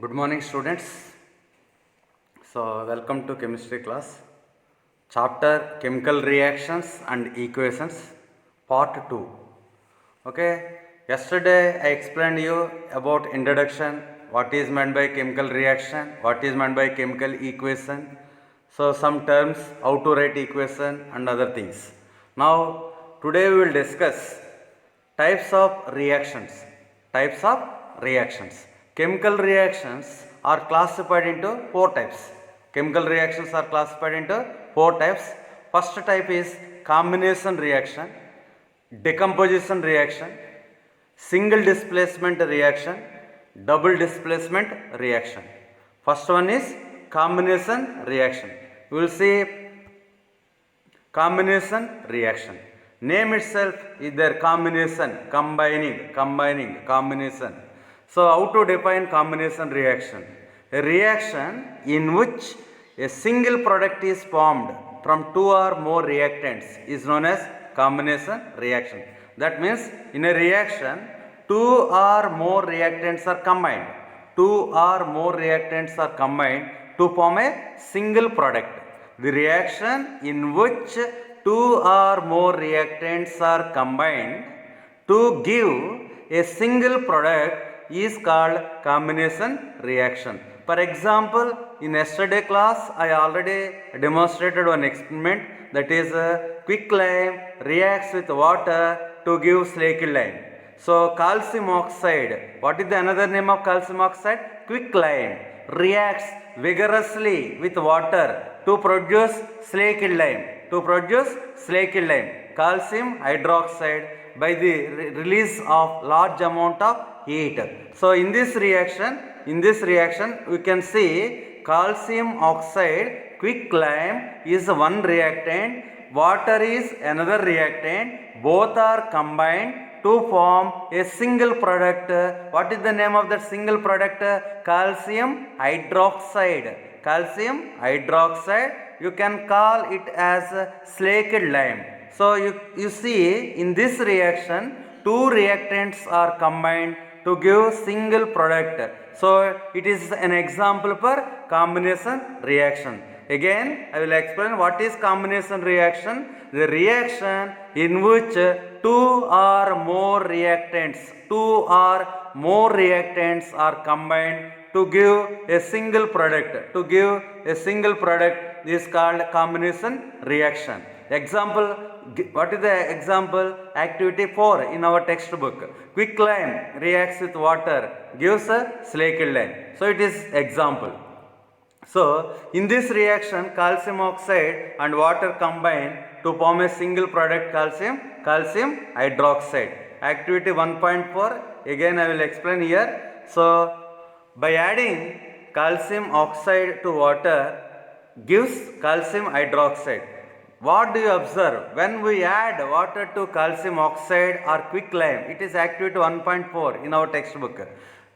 Good morning, students. So, welcome to chemistry class. Chapter Chemical Reactions and Equations, Part 2. Okay, yesterday I explained you about introduction, what is meant by chemical reaction, what is meant by chemical equation. So, some terms, how to write equation and other things. Now, today we will discuss types of reactions. Types of reactions. Chemical reactions are classified into four types. Chemical reactions are classified into four types. First type is combination reaction, decomposition reaction, single displacement reaction, double displacement reaction. First one is combination reaction. We will see combination reaction. Name itself is their combination, combination. So, how to define combination reaction? A reaction in which a single product is formed from two or more reactants is known as combination reaction. That means in a reaction, two or more reactants are combined. Two or more reactants are combined to form a single product. The reaction in which two or more reactants are combined to give a single product is called combination reaction. For example, in yesterday class I already demonstrated one experiment, that is quicklime reacts with water to give slacked lime. So calcium oxide, what is the another name of calcium oxide? Quicklime reacts vigorously with water to produce slacked lime. Calcium hydroxide by the release of large amount of heat. So in this reaction we can see calcium oxide, quicklime is one reactant, water is another reactant, both are combined to form a single product. What is the name of that single product? Calcium hydroxide. You can call it as slacked lime. So you see in this reaction two reactants are combined to give single product. So it is an example for combination reaction. Again I will explain what is combination reaction. The reaction in which two or more reactants are combined to give a single product. Is called combination reaction. Example, what is the example? Activity 4 in our textbook. Quicklime reacts with water, gives a slacked lime. So it is example. So in this reaction, calcium oxide and water combine to form a single product, calcium hydroxide. Activity 1.4, again I will explain here. So by adding calcium oxide to water gives calcium hydroxide. What do you observe? When we add water to calcium oxide or quicklime, it is activity 1.4 in our textbook.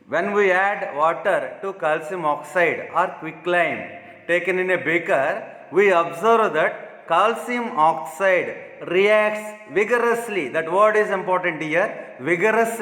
When we add water to calcium oxide or quicklime taken in a beaker, we observe that calcium oxide reacts vigorously. That word is important here. Reacts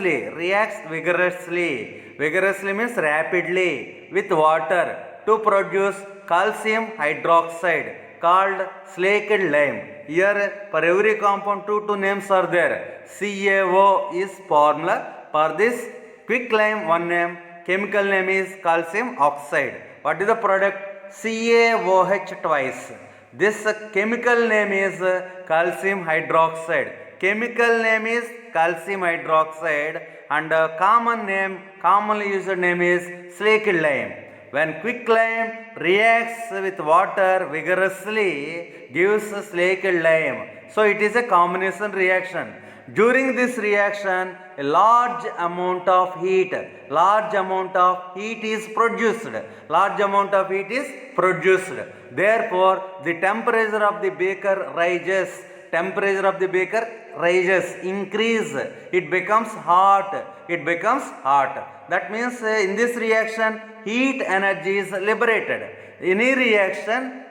vigorously. Vigorously means rapidly with water to produce calcium hydroxide called slacked lime. Here for every compound two names are there. CaO is formula. For this quicklime one name, chemical name is calcium oxide. What is the product? CaOH twice. This chemical name is calcium hydroxide. And commonly used name is slacked lime. When quicklime reacts with water vigorously, gives slacked lime. So it is a combination reaction. During this reaction, a large amount of heat is produced. Therefore, the temperature of the beaker rises, increase. It becomes hot. That means in this reaction, heat energy is liberated. Any reaction,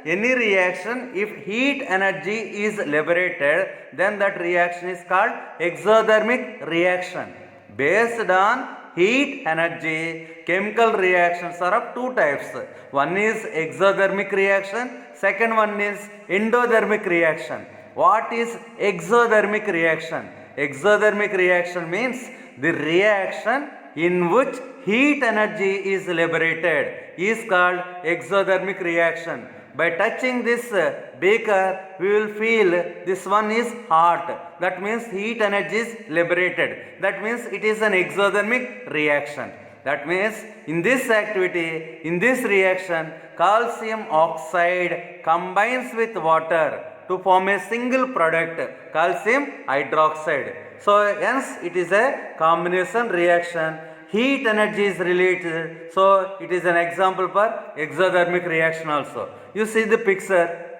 if heat energy is liberated, then that reaction is called exothermic reaction. Based on heat energy, chemical reactions are of two types. One is exothermic reaction, second one is endothermic reaction. What is exothermic reaction? Exothermic reaction means the reaction in which heat energy is liberated is called exothermic reaction. By touching this beaker, we will feel this one is hot. That means heat energy is liberated. That means it is an exothermic reaction. That means in this activity, in this reaction, calcium oxide combines with water to form a single product, calcium hydroxide. So hence it is a combination reaction. Heat energy is related, so it is an example for exothermic reaction also. You see the picture.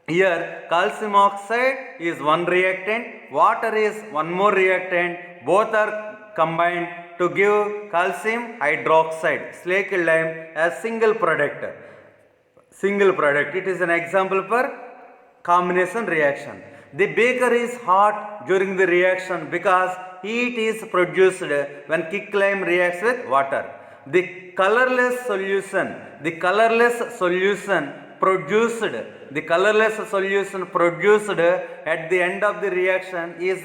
Here calcium oxide is one reactant, water is one more reactant, both are combined to give calcium hydroxide, slaked lime, as single product. Single product. It is an example for combination reaction. The beaker is hot during the reaction because heat is produced when quicklime reacts with water. The colorless solution produced at the end of the reaction is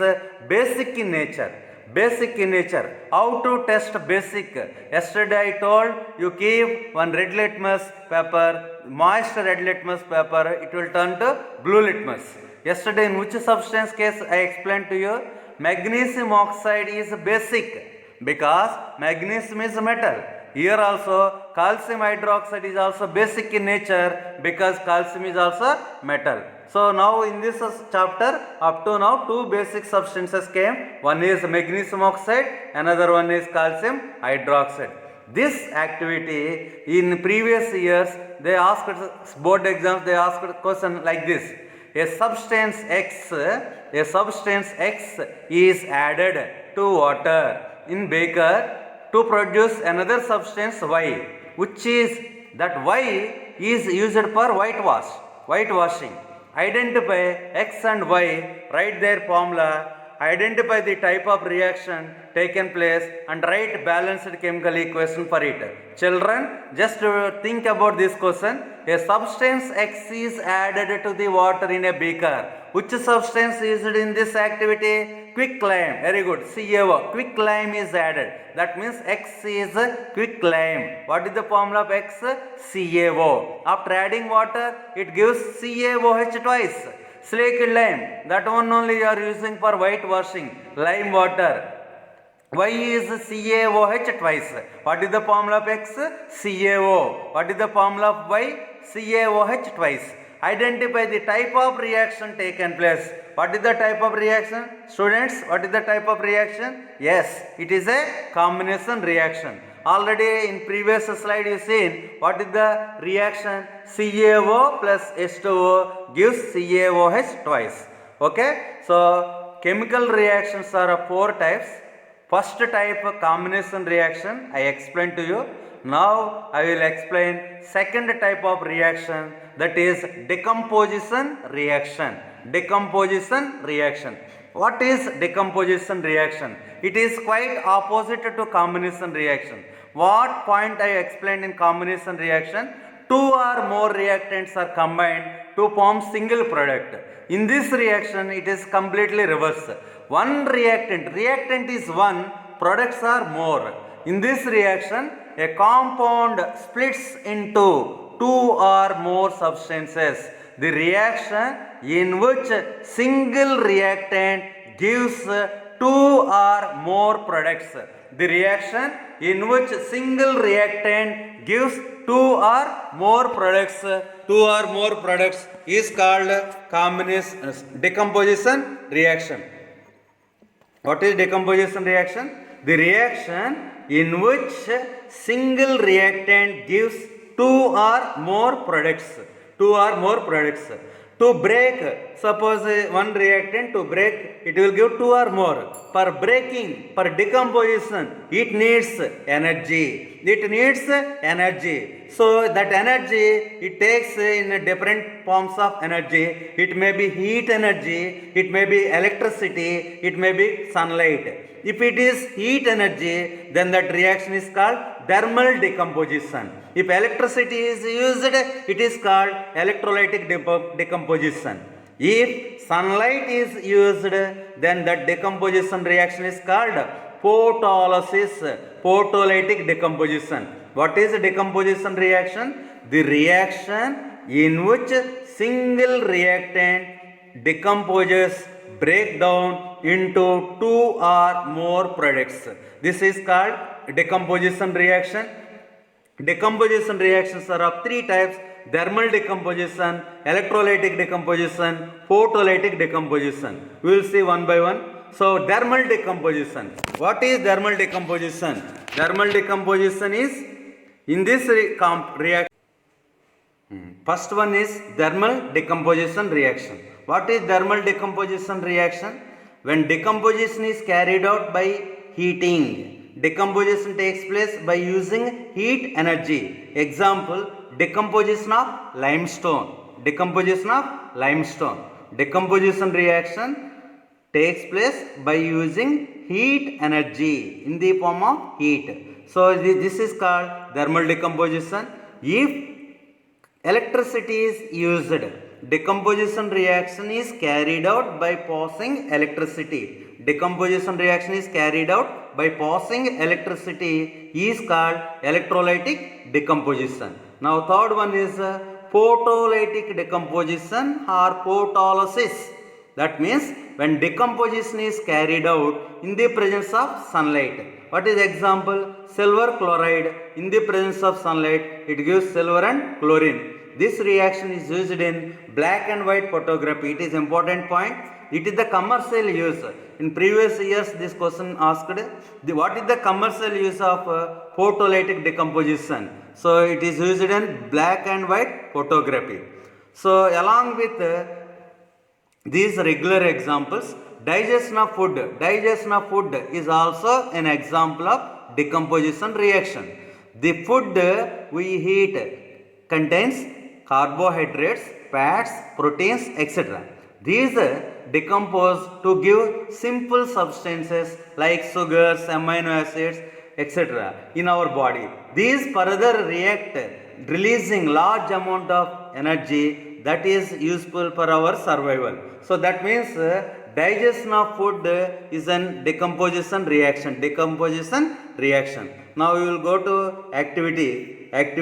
basic in nature. Basic in nature. How to test basic? Yesterday I told you keep one red litmus paper, moist red litmus paper, it will turn to blue litmus. Yesterday in which substance case I explained to you? Magnesium oxide is basic because magnesium is a metal. Here also calcium hydroxide is also basic in nature because calcium is also metal. So now in this chapter up to now two basic substances came. One is magnesium oxide, another one is calcium hydroxide. This activity in previous years they asked board exams, they asked a question like this. A substance X is added to water in beaker to produce another substance Y, which is that Y is used for whitewashing. Identify X and Y, write their formula, identify the type of reaction taken place and write balanced chemical equation for it. Children, just think about this question. A substance X is added to the water in a beaker. Which substance is used in this activity? Quicklime. Very good. CaO. Quicklime is added. That means X is quicklime. What is the formula of X? CaO. After adding water, it gives CaOH twice. Slaked lime. That one only you are using for whitewashing. Lime water. Y is CaOH twice. What is the formula of X? CaO. What is the formula of Y? CaOH twice. Identify the type of reaction taken place. What is the type of reaction? Students, what is the type of reaction? Yes, it is a combination reaction. Already in previous slide you seen what is the reaction? CaO plus H2O gives CaOH twice. Okay, so chemical reactions are of four types. First type combination reaction I explained to you. Now I will explain second type of reaction, that is decomposition reaction. Decomposition reaction. What is decomposition reaction? It is quite opposite to combination reaction. What point I explained in combination reaction? Two or more reactants are combined to form single product. In this reaction it is completely reverse. One reactant is one, products are more. In this reaction, a compound splits into two or more substances. The reaction in which single reactant gives two or more products. The reaction in which single reactant gives two or more products is called decomposition reaction. What is decomposition reaction? The reaction in which single reactant gives two or more products. To break suppose one reactant to break, it will give 2 or more. For breaking, for decomposition, it needs energy. It needs energy. So that energy, it takes in different forms of energy. It may be heat energy, it may be electricity, it may be sunlight. If it is heat energy, then that reaction is called thermal decomposition. If electricity is used, it is called electrolytic decomposition. If sunlight is used, then that decomposition reaction is called photolysis, photolytic decomposition. What is decomposition reaction? The reaction in which single reactant decomposes, break down into 2 or more products. This is called decomposition reaction. Decomposition reactions are of 3 types: thermal decomposition, electrolytic decomposition, photolytic decomposition. We will see one by one. So thermal decomposition. What is thermal decomposition? Thermal decomposition is in this reaction. First one is thermal decomposition reaction. What is thermal decomposition reaction? When decomposition is carried out by heating, decomposition takes place by using heat energy. Example, decomposition of limestone. Decomposition of limestone. Decomposition reaction takes place by using heat energy in the form of heat. So this is called thermal decomposition. If electricity is used, decomposition reaction is carried out by passing electricity. Decomposition reaction is carried out by passing electricity is called electrolytic decomposition. Now third one is photolytic decomposition or photolysis. That means when decomposition is carried out in the presence of sunlight. What is example? Silver chloride. In the presence of sunlight, it gives silver and chlorine. This reaction is used in black and white photography. It is important point. It is the commercial use. In previous years, this question asked, what is the commercial use of photolytic decomposition? So it is used in black and white photography. So along with these regular examples, digestion of food. Digestion of food is also an example of decomposition reaction. The food we eat contains carbohydrates, fats, proteins, etc. These decompose to give simple substances like sugars, amino acids, etc. in our body. These further react, releasing large amount of energy that is useful for our survival. So that means digestion of food is an decomposition reaction. Decomposition reaction. Now we will go to activity. That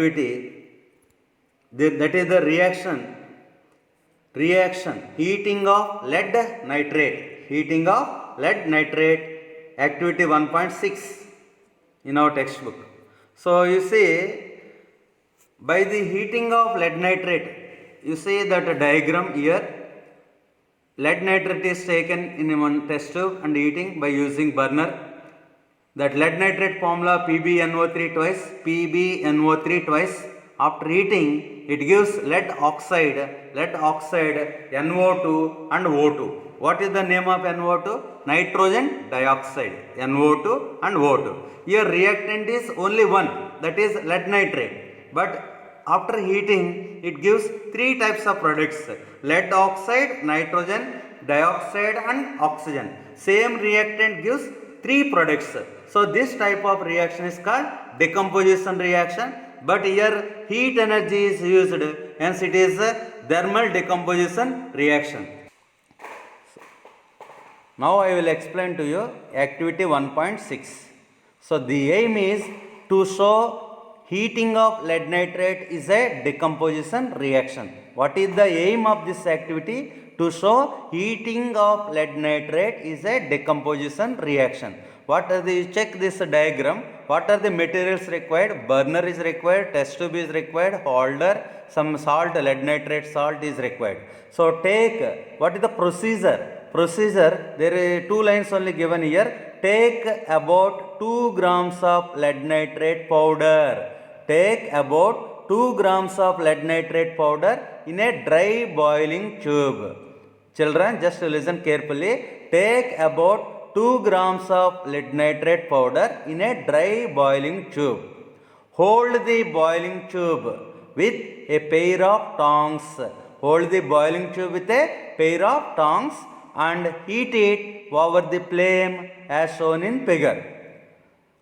is the reaction. Heating of lead nitrate. Heating of lead nitrate. Activity 1.6 in our textbook. So you see, by the heating of lead nitrate, you see that diagram here. Lead nitrate is taken in one test tube and heating by using burner. That lead nitrate formula PbNO3 twice, PbNO3 twice. After heating, it gives lead oxide, NO2 and O2. What is the name of NO2? Nitrogen dioxide, NO2 and O2. Here reactant is only one, that is lead nitrate. But after heating, it gives 3 types of products: lead oxide, nitrogen dioxide and oxygen. Same reactant gives 3 products. So this type of reaction is called decomposition reaction. But here heat energy is used, hence it is a thermal decomposition reaction. Now I will explain to you activity 1.6. So the aim is to show heating of lead nitrate is a decomposition reaction. What is the aim of this activity? To show heating of lead nitrate is a decomposition reaction. What are the, check this diagram. What are the materials required? Burner is required, test tube is required, holder, some salt, lead nitrate salt is required. So take, what is the procedure? There are 2 lines only given here. Take about 2 grams of lead nitrate powder. Take about 2 grams of lead nitrate powder in a dry boiling tube. Children, just listen carefully. Take about 2 grams of lead nitrate powder in a dry boiling tube. Hold the boiling tube with a pair of tongs. Hold the boiling tube with a pair of tongs and heat it over the flame as shown in figure.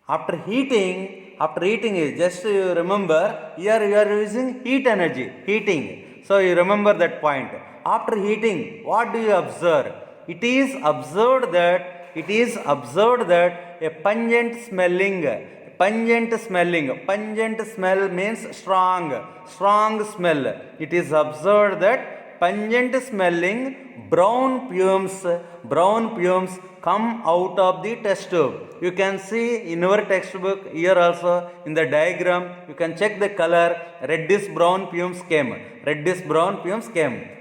After heating is just you remember here you are using heat energy, heating. So you remember that point. After heating, what do you observe? It is observed that a pungent smell means strong smell. It is observed that pungent smelling brown fumes come out of the test tube. You can see in your textbook here also in the diagram you can check the color reddish brown fumes came.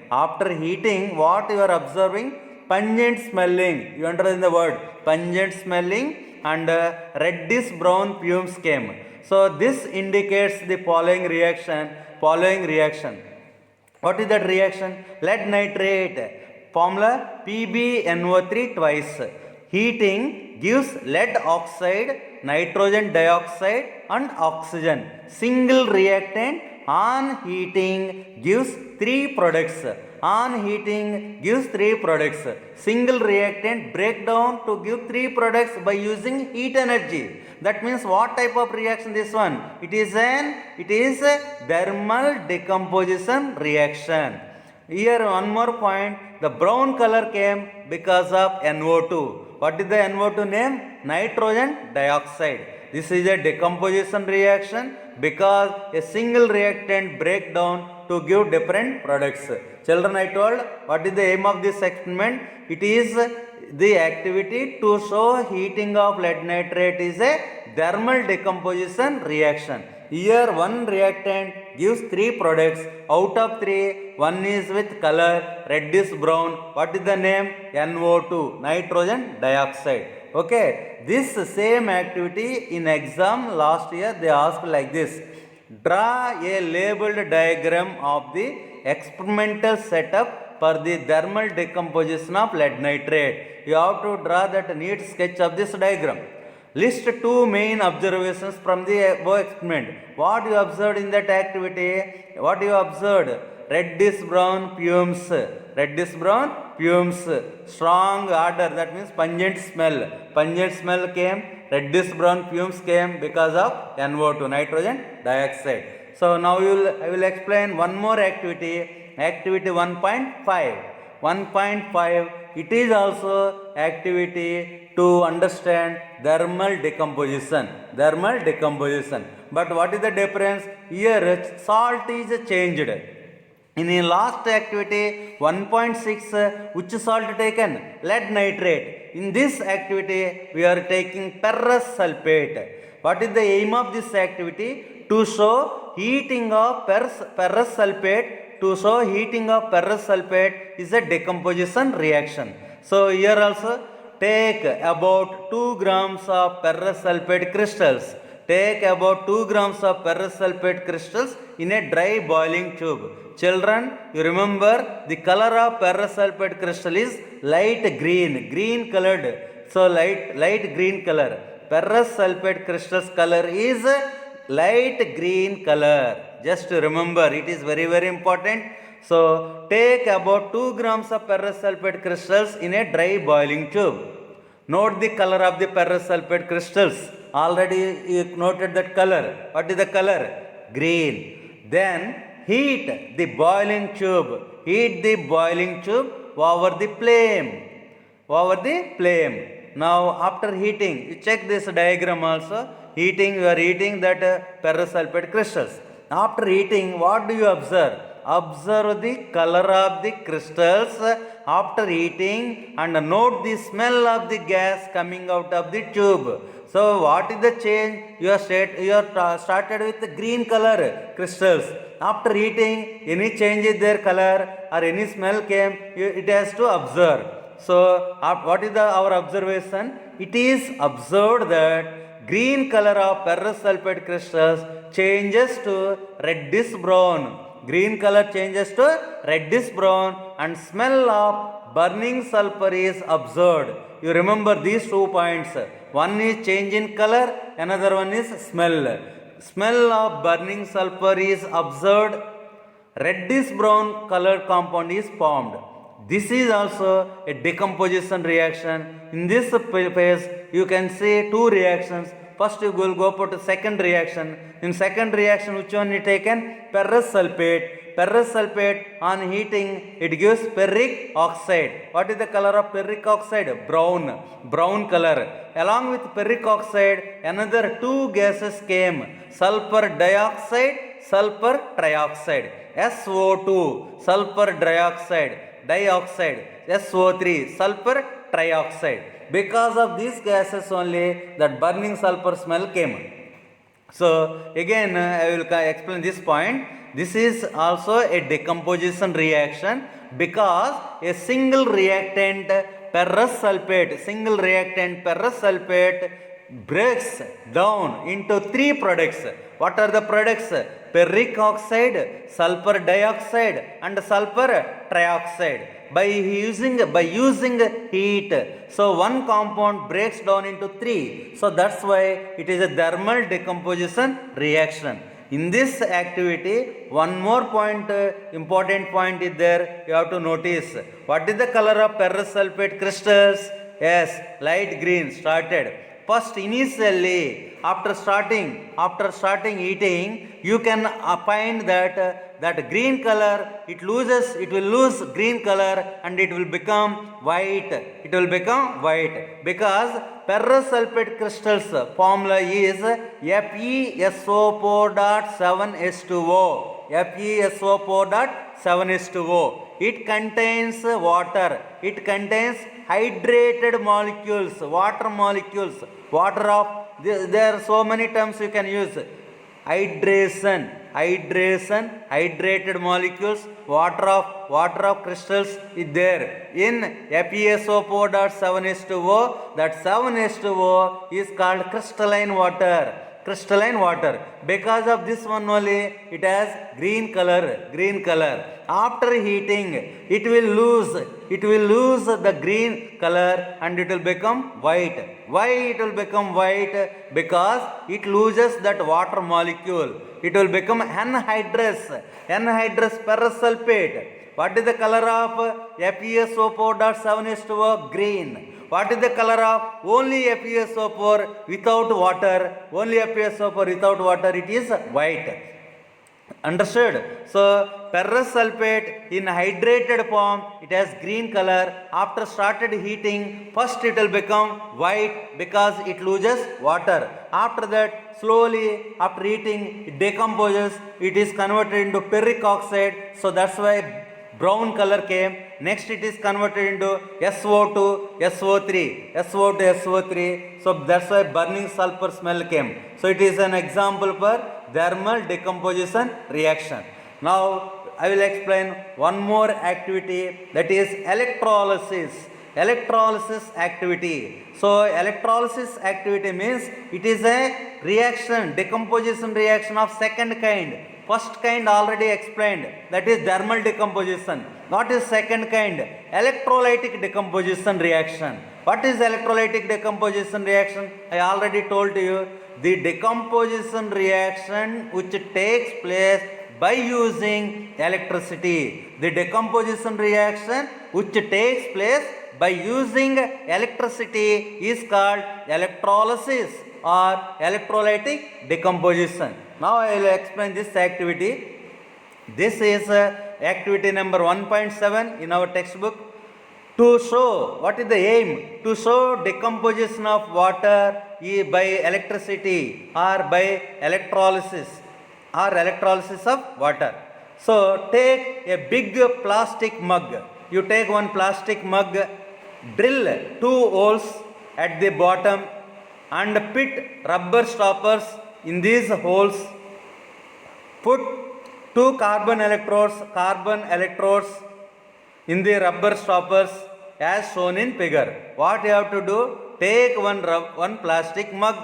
After heating, what you are observing? Pungent smelling. You understand the word pungent smelling and reddish brown fumes came. So this indicates the following reaction. What is that reaction? Lead nitrate, formula PbNO3 twice. Heating gives lead oxide, nitrogen dioxide and oxygen. Single reactant on heating gives 3 products. Single reactant break down to give 3 products by using heat energy. That means what type of reaction this one? It is a thermal decomposition reaction. Here one more point, the brown color came because of NO2. What is the NO2 name? Nitrogen dioxide. This is a decomposition reaction because a single reactant break down to give different products. Children, I told what is the aim of this experiment? It is the activity to show heating of lead nitrate is a thermal decomposition reaction. Here one reactant gives 3 products. Out of 3, one is with color reddish brown. What is the name? NO2, nitrogen dioxide. Okay, this same activity in exam last year they asked like this. Draw a labeled diagram of the experimental setup for the thermal decomposition of lead nitrate. You have to draw that neat sketch of this diagram. List 2 main observations from the above experiment. What you observed in that activity? What you observed? Reddish brown fumes. Strong odor, that means pungent smell came. Reddish brown fumes came because of NO2, nitrogen dioxide. So now I will explain one more activity. Activity 1.5. It is also activity to understand thermal decomposition. But what is the difference? Here salt is changed. In the last activity 1.6, which salt taken? Lead nitrate. In this activity we are taking ferrous sulfate. What is the aim of this activity? To show heating of ferrous sulfate. Is a decomposition reaction. So here also take about 2 grams of ferrous sulfate crystals. In a dry boiling tube. Children, you remember the color of ferrous sulfate crystal is light green colored. So light green color. Ferrous sulfate crystal's color is light green color. Just remember, it is very important. So take about 2 grams of ferrous sulfate crystals in a dry boiling tube. Note the color of the ferrous sulfate crystals. Already you noted that color. What is the color? Green. Then heat the boiling tube over the flame. Now after heating, you check this diagram also. You are heating that ferrous sulfate crystals. After heating, what do you observe? Observe the color of the crystals after heating and note the smell of the gas coming out of the tube. So what is the change? You are started with the green color crystals. After heating, any change in their color or any smell came, it has to observe. So what is our observation? It is observed that green color of ferrous sulfate crystals changes to reddish brown. And smell of burning sulfur is observed. You remember these 2 points. One is change in color, another one is smell. Smell of burning sulfur is observed. Reddish brown colored compound is formed. This is also a decomposition reaction. In this phase, you can see 2 reactions. First, you will go for the second reaction. In second reaction, which one is taken? Ferrous sulfate. Ferrous sulfate, on heating, it gives ferric oxide. What is the color of ferric oxide? Brown. Brown color. Along with ferric oxide, another 2 gases came. Sulfur dioxide, sulfur trioxide. SO2, sulfur dioxide, SO3, sulfur trioxide. Because of these gases only, that burning sulfur smell came. So again, I will explain this point. This is also a decomposition reaction because a single reactant ferrous sulfate breaks down into 3 products. What are the products? Ferric oxide, sulfur dioxide and sulfur trioxide. By using heat, so one compound breaks down into 3. So that's why it is a thermal decomposition reaction. In this activity, one more point, important point is there, you have to notice. What is the color of ferrous sulfate crystals? Yes, light green started. First, initially, after starting eating, you can find that green color, it will lose green color and it will become white. It will become white because ferrous sulfate crystals formula is FeSO4.7H2O. FeSO4.7H2O. It contains water. It contains hydrated molecules, water molecules. There are so many terms you can use. Hydration, hydrated molecules, water of crystals is there. In FeSO4.7H2O, that 7H2O is called crystalline water. Because of this one only, it has green color. After heating, it will lose the green color and it will become white. Why it will become white? Because it loses that water molecule. It will become anhydrous ferrous sulfate. What is the color of FeSO4.7H2O? Green. What is the color of only FeSO4 without water? It is white. Understood? So, ferrous sulfate in hydrated form, it has green color. After started heating, first it will become white because it loses water. After that, slowly, after heating, it decomposes. It is converted into ferric oxide. So, that's why brown color came. Next it is converted into SO2, SO3. So that's why burning sulfur smell came. So it is an example for thermal decomposition reaction. Now I will explain one more activity, that is electrolysis. Electrolysis activity. So electrolysis activity means it is a reaction, decomposition reaction of second kind. First kind already explained, that is thermal decomposition. What is second kind? Electrolytic decomposition reaction. What is electrolytic decomposition reaction? I already told you, the decomposition reaction which takes place by using electricity. The decomposition reaction which takes place by using electricity is called electrolysis or electrolytic decomposition. Now I will explain this activity. This is activity number 1.7 in our textbook. To show, what is the aim? To show decomposition of water by electricity or by electrolysis of water. So take a big plastic mug. You take one plastic mug, drill 2 holes at the bottom and put rubber stoppers in these holes. Put 2 carbon electrodes in the rubber stoppers as shown in figure. What you have to do? Take one plastic mug,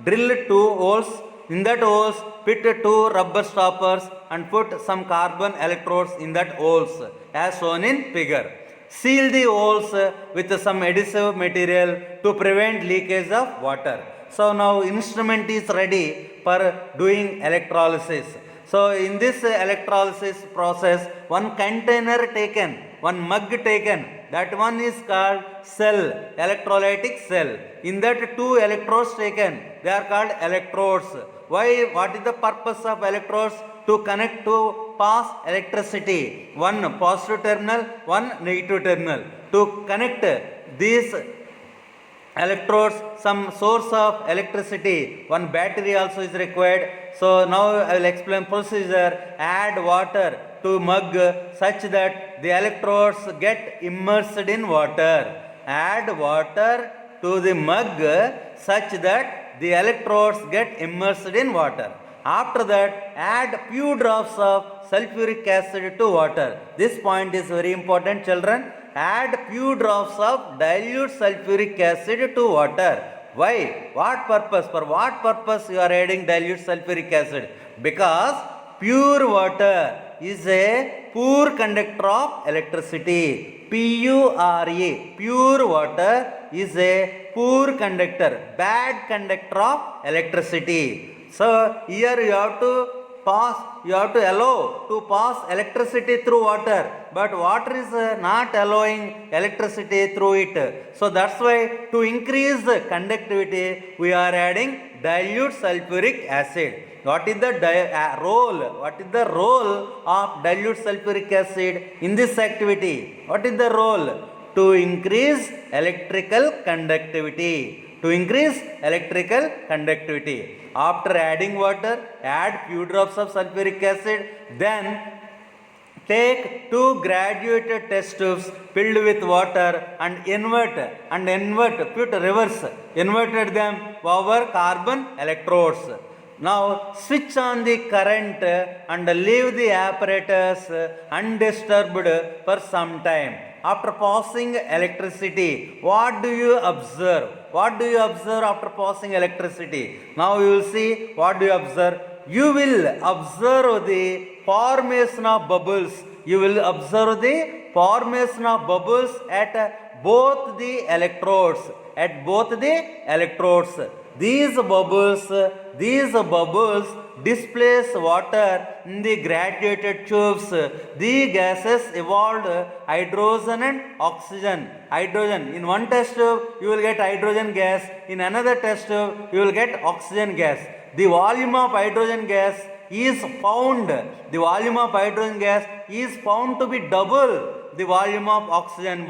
drill 2 holes. In that holes, put 2 rubber stoppers and put some carbon electrodes in that holes as shown in figure. Seal the holes with some adhesive material to prevent leakage of water. So now instrument is ready for doing electrolysis. So in this electrolysis process, one container taken, one mug taken, that one is called cell, electrolytic cell. In that two electrodes taken, they are called electrodes. Why? What is the purpose of electrodes? To connect to pass electricity. One positive terminal, one negative terminal. To connect these electrodes, some source of electricity, one battery also is required. So now I will explain procedure. Add water to mug such that the electrodes get immersed in water. Add water to the mug such that the electrodes get immersed in water. After that, add few drops of sulfuric acid to water. This point is very important, children. Add few drops of dilute sulfuric acid to water. Why? What purpose? For what purpose you are adding dilute sulfuric acid? Because pure water is a poor conductor of electricity. Pure, pure water is a poor conductor, bad conductor of electricity. So here you have to allow to pass electricity through water, but water is not allowing electricity through it. So that's why to increase the conductivity we are adding dilute sulfuric acid. What is the role? What is the role of dilute sulfuric acid in this activity? What is the role? To increase electrical conductivity. To increase electrical conductivity. After adding water, add few drops of sulfuric acid, then take two graduated test tubes filled with water and put reverse, inverted them over carbon electrodes. Now switch on the current and leave the apparatus undisturbed for some time. After passing electricity, what do you observe? What do you observe after passing electricity? Now you will see what do you observe. You will observe the formation of bubbles. You will observe the formation of bubbles at both the electrodes. At both the electrodes. These bubbles displace water in the graduated tubes. The gases evolved hydrogen and oxygen. Hydrogen. In one test tube, you will get hydrogen gas. In another test tube, you will get oxygen gas. The volume of hydrogen gas is found. The volume of hydrogen gas is found to be double the volume of oxygen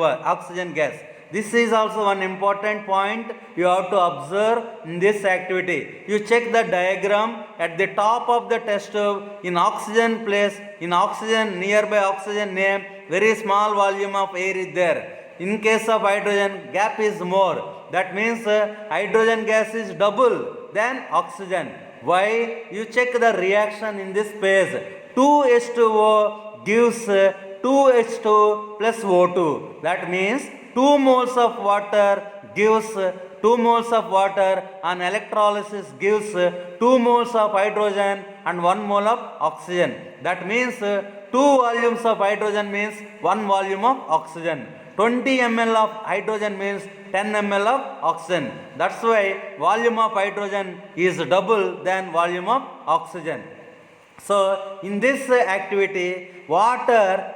gas. This is also one important point you have to observe in this activity. You check the diagram at the top of the test tube in oxygen place, in oxygen, nearby oxygen name, very small volume of air is there. In case of hydrogen, gap is more. That means hydrogen gas is double than oxygen. Why? You check the reaction in this phase. 2H2O gives 2H2 plus O2. That means 2 moles of water gives 2 moles of water and electrolysis gives 2 moles of hydrogen and 1 mole of oxygen. That means 2 volumes of hydrogen means 1 volume of oxygen. 20 ml of hydrogen means 10 ml of oxygen. That's why volume of hydrogen is double than volume of oxygen. So in this activity, water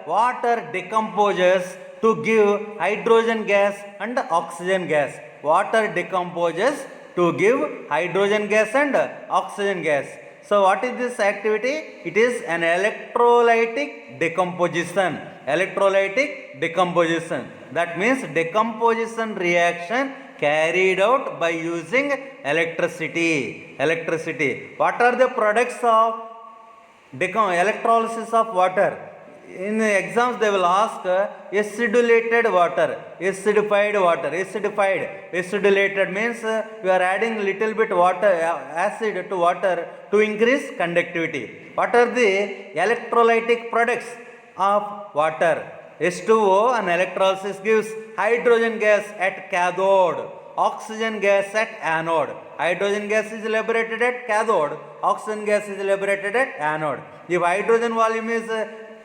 decomposes to give hydrogen gas and oxygen gas. Water decomposes to give hydrogen gas and oxygen gas. So what is this activity? It is an electrolytic decomposition. Electrolytic decomposition. That means decomposition reaction carried out by using electricity. What are the products of electrolysis of water? In exams they will ask acidulated water, acidified water, acidulated means we are adding little bit water, acid to water to increase conductivity. What are the electrolytic products of water? H2O and electrolysis gives hydrogen gas at cathode, oxygen gas at anode. Hydrogen gas is liberated at cathode, oxygen gas is liberated at anode. If hydrogen volume is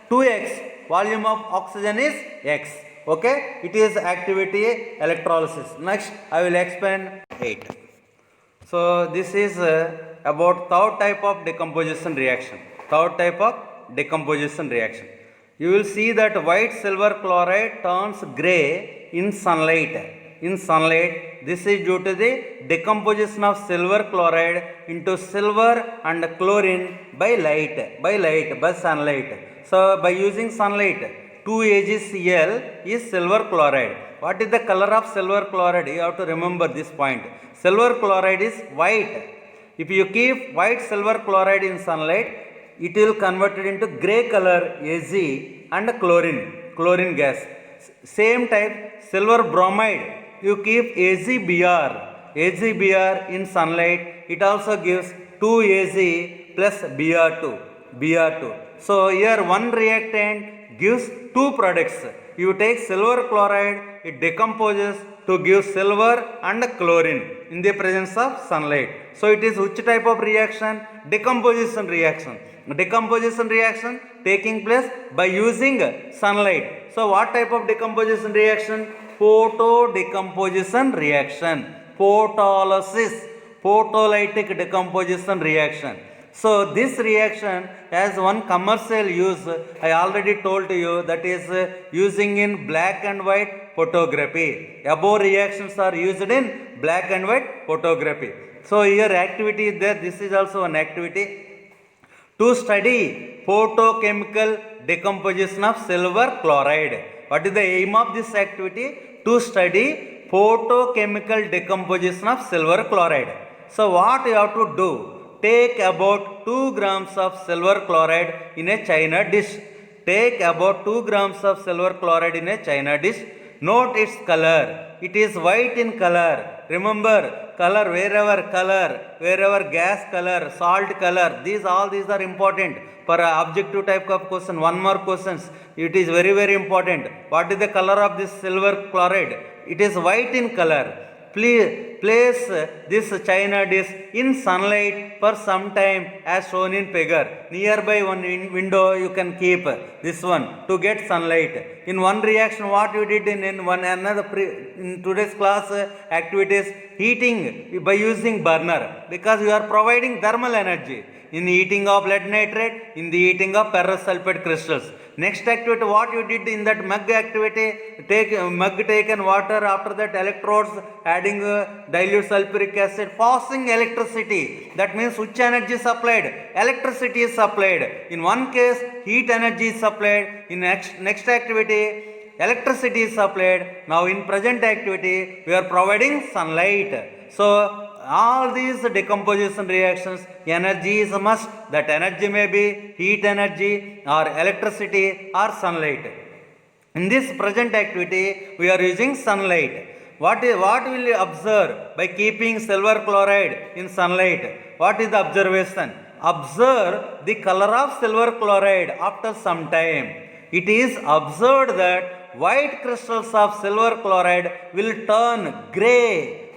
2x, volume of oxygen is x. Okay, it is activity electrolysis. Next I will explain 8. So this is about third type of decomposition reaction. Third type of decomposition reaction. You will see that white silver chloride turns gray in sunlight. In sunlight, this is due to the decomposition of silver chloride into silver and chlorine by sunlight. So by using sunlight, 2AgCl is silver chloride. What is the color of silver chloride? You have to remember this point. Silver chloride is white. If you keep white silver chloride in sunlight, it will convert it into gray color Ag and chlorine gas. Same type silver bromide, you keep AgBr in sunlight, it also gives 2Ag plus Br2. So here one reactant gives two products. You take silver chloride, it decomposes to give silver and chlorine in the presence of sunlight. So it is which type of reaction? Decomposition reaction. Decomposition reaction taking place by using sunlight. So what type of decomposition reaction? Photodecomposition reaction. Photolysis, photolytic decomposition reaction. So this reaction has one commercial use, I already told you, that is using in black and white photography. Above reactions are used in black and white photography. So here activity is there, this is also an activity to study photochemical decomposition of silver chloride. What is the aim of this activity? To study photochemical decomposition of silver chloride. So what you have to do? Take about 2 grams of silver chloride in a china dish. Take about 2 grams of silver chloride in a china dish. Note its color. It is white in color. Remember, color, wherever gas color, salt color, all these are important for objective type of question. One more questions. It is very, very important. What is the color of this silver chloride? It is white in color. Please place this china dish in sunlight for some time as shown in figure. Nearby one window you can keep this one to get sunlight. In one reaction what you did in today's class activities, heating by using burner, because you are providing thermal energy in the heating of lead nitrate, in the heating of ferrous sulfate crystals. Next activity, what you did in that mug activity, mug taken water, after that electrodes, adding dilute sulfuric acid, passing electricity. That means which energy is supplied? Electricity is supplied. In one case, heat energy is supplied. In next activity, electricity is supplied. Now in present activity, we are providing sunlight. So all these decomposition reactions, energy is a must. That energy may be heat energy or electricity or sunlight. In this present activity, we are using sunlight. What will you observe by keeping silver chloride in sunlight? What is the observation? Observe the color of silver chloride after some time. It is observed that white crystals of silver chloride will turn gray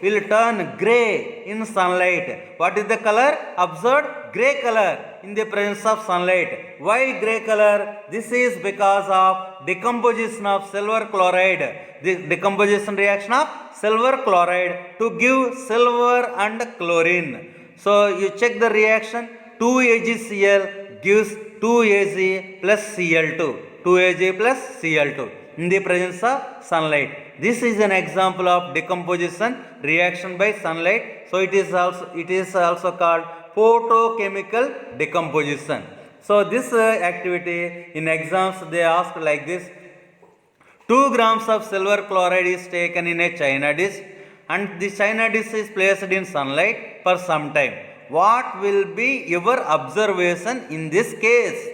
in sunlight. What is the color? Observed gray color in the presence of sunlight. Why gray color? This is because of decomposition of silver chloride. The decomposition reaction of silver chloride to give silver and chlorine. So you check the reaction. 2AgCl gives 2Ag plus Cl2. 2Ag plus Cl2 in the presence of sunlight. This is an example of decomposition reaction by sunlight. So it is also called photochemical decomposition. So this activity in exams they ask like this: 2 grams of silver chloride is taken in a china dish and the china dish is placed in sunlight for some time. What will be your observation in this case?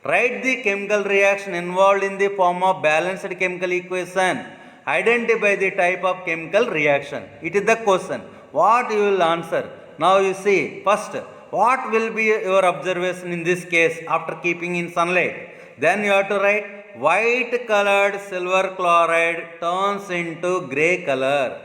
Write the chemical reaction involved in the form of balanced chemical equation. Identify the type of chemical reaction. It is the question. What you will answer? Now you see, first, what will be your observation in this case after keeping in sunlight? Then you have to write white colored silver chloride turns into grey color.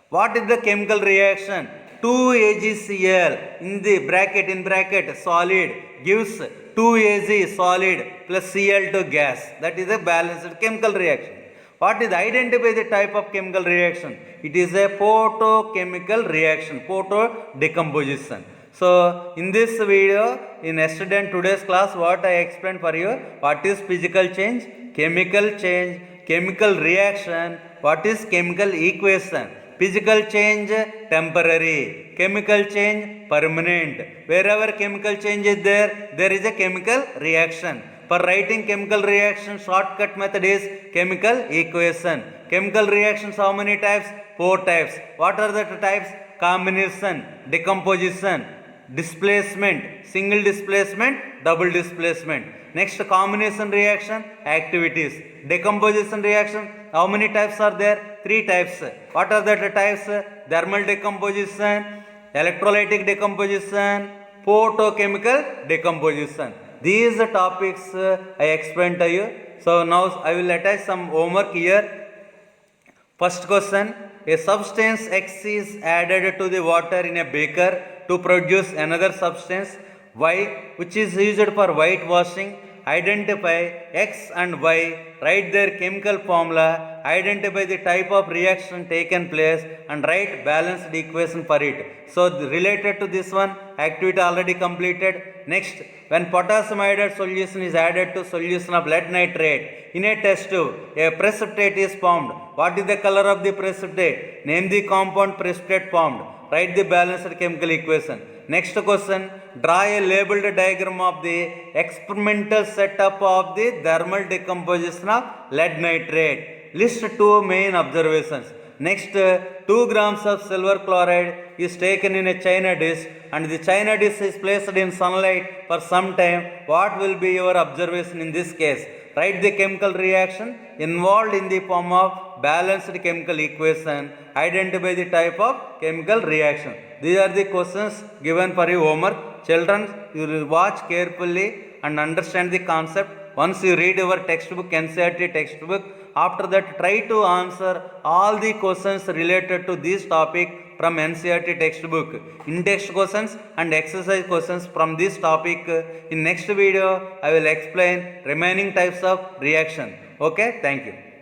What is the chemical reaction? 2AgCl in bracket solid gives 2Ag solid plus Cl2 gas. That is a balanced chemical reaction. What is identify the type of chemical reaction? It is a photochemical reaction, photo decomposition. So in this video, in yesterday and today's class, what I explained for you, what is physical change, chemical reaction, what is chemical equation. Physical change temporary, chemical change permanent. Wherever chemical change is there, there is a chemical reaction. For writing chemical reaction, shortcut method is chemical equation. Chemical reactions, how many types? 4 types. What are the types? Combination, decomposition, displacement, single displacement, double displacement. Next, combination reaction, activities. Decomposition reaction, how many types are there? 3 types. What are the types? Thermal decomposition, electrolytic decomposition, photochemical decomposition. These topics I explained to you. So now I will attach some homework here. First question, a substance X is added to the water in a beaker to produce another substance Y, which is used for whitewashing. Identify X and Y, write their chemical formula, identify the type of reaction taken place, and write balanced equation for it. So related to this one, activity already completed. Next, when potassium iodide solution is added to solution of lead nitrate in a test tube, a precipitate is formed. What is the color of the precipitate? Name the compound precipitate formed. Write the balanced chemical equation. Next question, draw a labeled diagram of the experimental setup of the thermal decomposition of lead nitrate. List 2 main observations. Next, 2 grams of silver chloride is taken in a china dish and the china dish is placed in sunlight for some time. What will be your observation in this case? Write the chemical reaction involved in the form of balanced chemical equation. Identify the type of chemical reaction. These are the questions given for your homework. Children, you will watch carefully and understand the concept. Once you read your textbook, NCERT textbook, after that try to answer all the questions related to this topic from NCERT textbook, in-text questions and exercise questions from this topic. In next video, I will explain remaining types of reaction. Okay, thank you.